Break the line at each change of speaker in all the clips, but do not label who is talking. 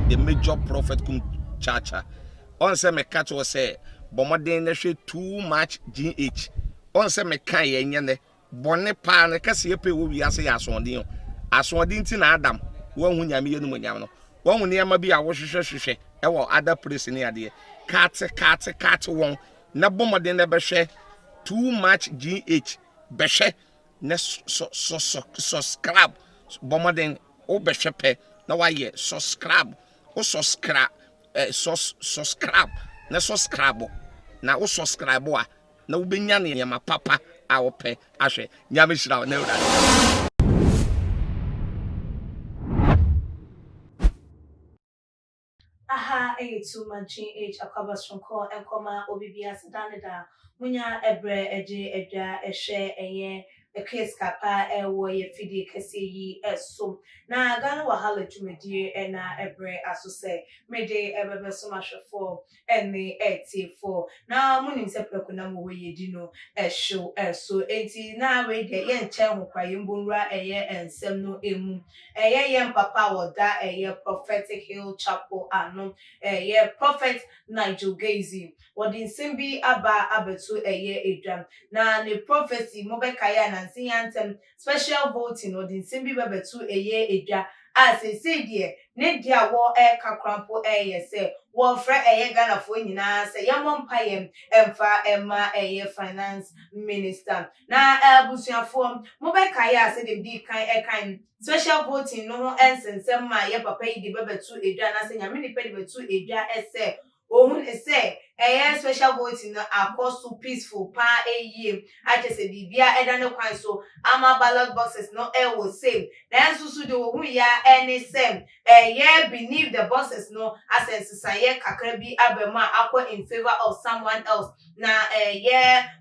the major prophet kum chacha. On say me catch was say bomoden na hwe too much GH. On say me kan ye nyane bone pa na kase ye pe wo wiase ya asondin. Asondin ti na Adam wo hu nyame ye no nyam no. Wo hu ne ma bi a wo hwehwehwehwe e wo other place ni ade. Cat won na bomoden na be hwe too much GH be hwe na subscribe bomoden o be hwe pe na wa ye subscribe o subscribe subscribe na subscribe na o subscribe a na wo benya ne ma papa a wo pe ahwe nyame hira na ura.
Aha, too much GH akabas from call and comma obibia sedanida munya ebre eje edwa ehwe eye case kapa wo ye fidi kese yi eso na Ghana wahala dwumedie na ebre aso se mede ebebe so mahwefo ene eti4 na munim se preku na mo ye di no ehwo eso enti na we de ye nche hokwaye mbonra eye ensem no emu eye papa woda eye prophetic hill chapel ano eye prophet Nigel Gaisie wodi nsimbi aba abetu eye edwam na ne prophecy mobekaya na nsiyantem special voting wodi nsimbi bebetu eye edwa as e say die ne dia wo kakrampo eye se wo fra eye Ghana fo nyina se yamompayem emfa ema eye finance minister na abusuafo mobekaya se dem di kan special voting no ensensem ma ye papa yi di bebetu edwa na se nyame ni pe di betu edwa ese ohun ese special voting na apostle peaceful pa eye achese bibia eda ne kwan so ama ballot boxes no wo same na susu de ohun ya any same beneath the boxes no asensisaye kakra bi abema akwa in favor of someone else na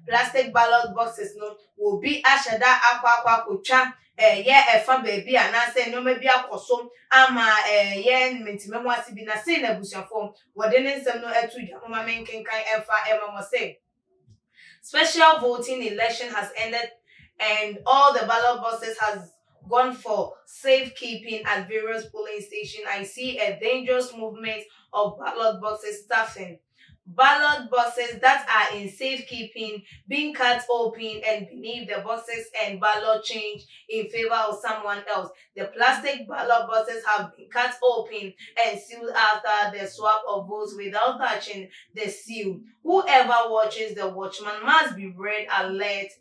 plastic ballot boxes no will be ashada akwa kotwa efa baby ana say no maybe akoso ama mentimemo asibi na say na busuafo wode ne nsem no atudwa mama menkenkan efa emamo say special voting election has ended and all the ballot boxes has gone for safekeeping at various polling stations. I see a dangerous movement of ballot boxes stuffing. Ballot boxes that are in safekeeping being cut open and beneath the boxes and ballot change in favor of someone else. The plastic ballot boxes have been cut open and sealed after the swap of votes without touching the seal. Whoever watches the watchman must be read alert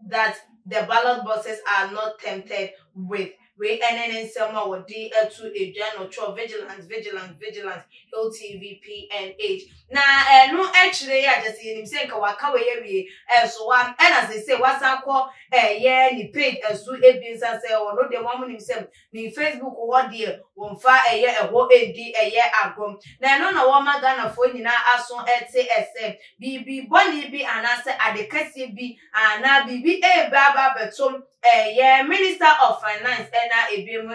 that the ballot boxes are not tempted with we NNN Selma would D to a general vigilance LTV PNH. Now no actually I just see him saying Kawakawe so one and as they say what's up call ni page as to a business say or no the woman himself ni Facebook what dear won't fire a year a whole a year ago. Now no woman Ghana for you now as soon as SM BB Bonnie be an answer at the Cassie B and now BB a baba betom Minister of Finance and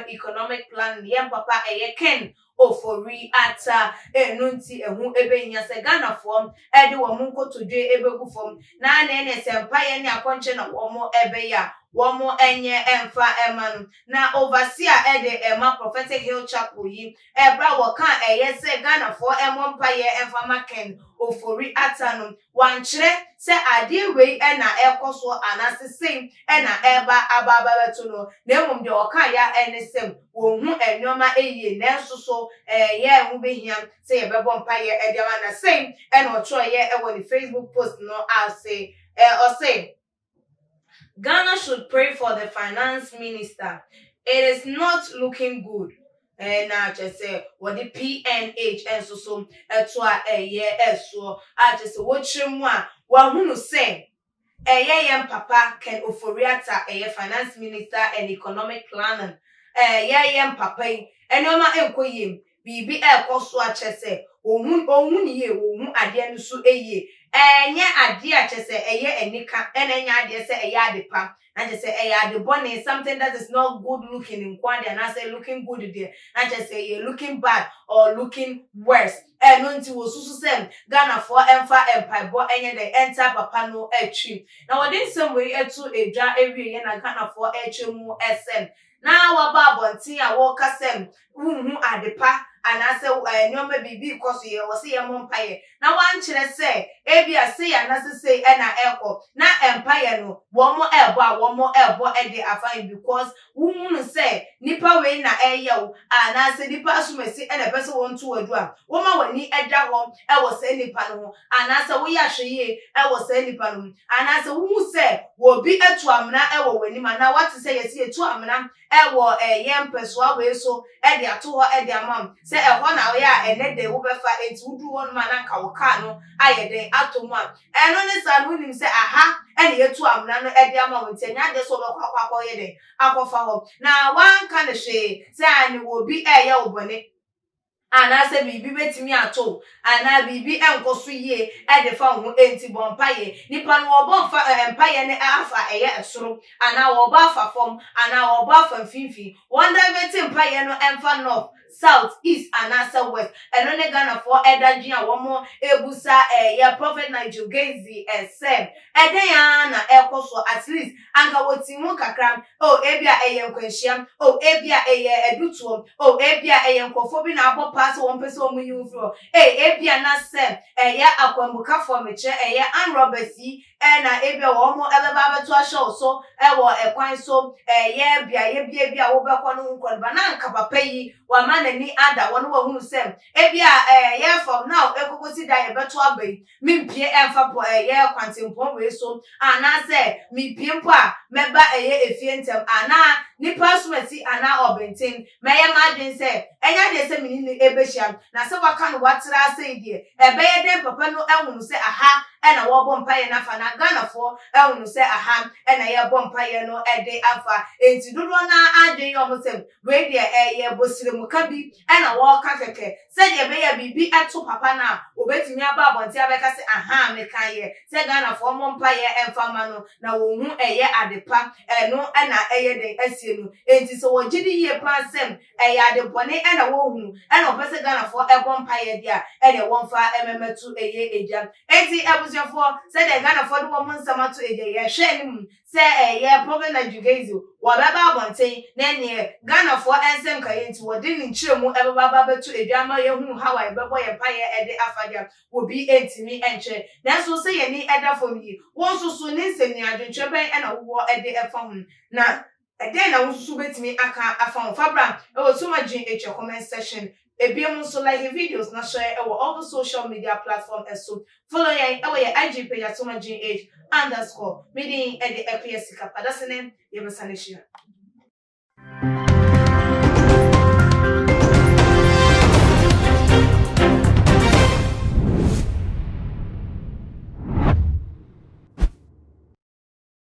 economic plan papa ken ofori ata enunti ehu ebe nya se Ghana form de wo munko todwe ebegu form na na sempa ye ne akonche na wo ebe ya wo enye emfa emanu na overseer de ema prophetic hill chapel yi ebra wo kan se Ghana for emompa ye emfa maken ofori ata no wankire se ade wei na ekoso anase same na eba ababa beto no na emum de okan ya enesem wo hu enoma eye na nsoso hu behiam se ye bebo mpa ye de na same na ocho ye e won Facebook post no I say or say Ghana should pray for the finance minister. It is not looking good. Na just say what the PNH and so to so I just say what chimwa wa hunu say papa can oforiata finance minister and economic planning papa and no ma enkoyim bibi ekoso achese ohun ye ohun ade no so enye ade achese enika enenya ade se adepa and just say ade bonne something that is not good looking in kwande and I say looking good there and just say you're looking bad or looking worse no nti wo susu sem Ghana for emfa empire bo enye the enter papa no atwi na wodin sem we etu edwa ewie ye na Ghana for atwi mu sm na waba abontin a wo kasem unhu adepa and I say no maybe because you was see a empire. Now one chile say ebia say and as say na echo na empire no one more elbow e dey afine because woman say nipa we na eyew and I say nipa asumesi e na person want to adu a woman wani eda hom e wo say nipa no and I say we ahweye e wo say nipa no and I say who say wo bi etu amna e wo wani ma na what say yes etu amna e wo yem peswa we so e dey ato ho e dey amam say e ho na we a ene dey wo befa enti wudu won ma na nka wo ka no ayede ato mu a eno ne sa no nim say aha ene yetu amna no e dey amam enti nya de so be kwakwa ye dey akofa ho na wan ka ne hwe say ani wo bi ye wo bone ana se bibi betimi ato ana bibi enkoso yie e de fa ho enti bompaye nipa no obo fa empaye ne afa eye esoro ana wo ba fa fom ana wo ba fa mfimfi wonder beti empaye no emfa north south east and south west eno ne Ghana for edagin a wo mo ebusa ye prophet Nigel Gaisie sem eden ya na ekoso at least anka wotimu kakram o ebia eye nkwanhia o ebia eye edutuom o ebia eye nkofo bi na abo pass one person omu yufro ebia na sem ya akwambuka for meche an robesi na ebia wo mo ebeba beto ahwe so wo ekwan so ye bia wo bekọ no nkọ ba na nka papa yi wa ma na ni ada wo no wo hunu sem ebia ye from now ekokosi da ye beto abai mimpie emfa po ye kwantempon we so ana se mimpie mpo a meba efie ntem ana nipa sumati ana obenten meye madin se enya de se mini ebehia na se waka no watira se die ebeye den papa no ehunu se aha ena wo bompaye na fa na Ghana fo ehunu se aha ena ye bompaye no ede afa enti dodo na adwen yo mosem we de ye bosire muka bi ena wo ka keke se de ebeye bibi eto papa na obetimi aba abonti abeka se aha me kan ye se Ghana fo mompaye emfa ma no na wo hu eye adepa eno ena eye den asie no enti so wo gidi ye pa sem eye adebone ena wo hu ena opese Ghana fo bompaye dia ene wonfa ememetu eye eja enti ebusefo se de Ghana fo do wo nsamato eja ye hwe nim se eye prophet Nigel Gaisie wo beba abonten na ne Ghana fo ensem kaye enti wo di ni nchiremu ebeba betu eja ma ye hu hawa ebebo ye paye ede afadia wo bi entimi enche na so se ye ni eda fom yi won susu ni nsem ni adwentwe ben ena wo ede efa hu na eden na wonsusu betimi aka afa fabra e wo tuma gin comment section ebiem so like videos na share e wo all the social media platform so follow ye e wo ye IG page @tuma_gin_h_. Meaning e de EPS kapa that's the name ye besanishia.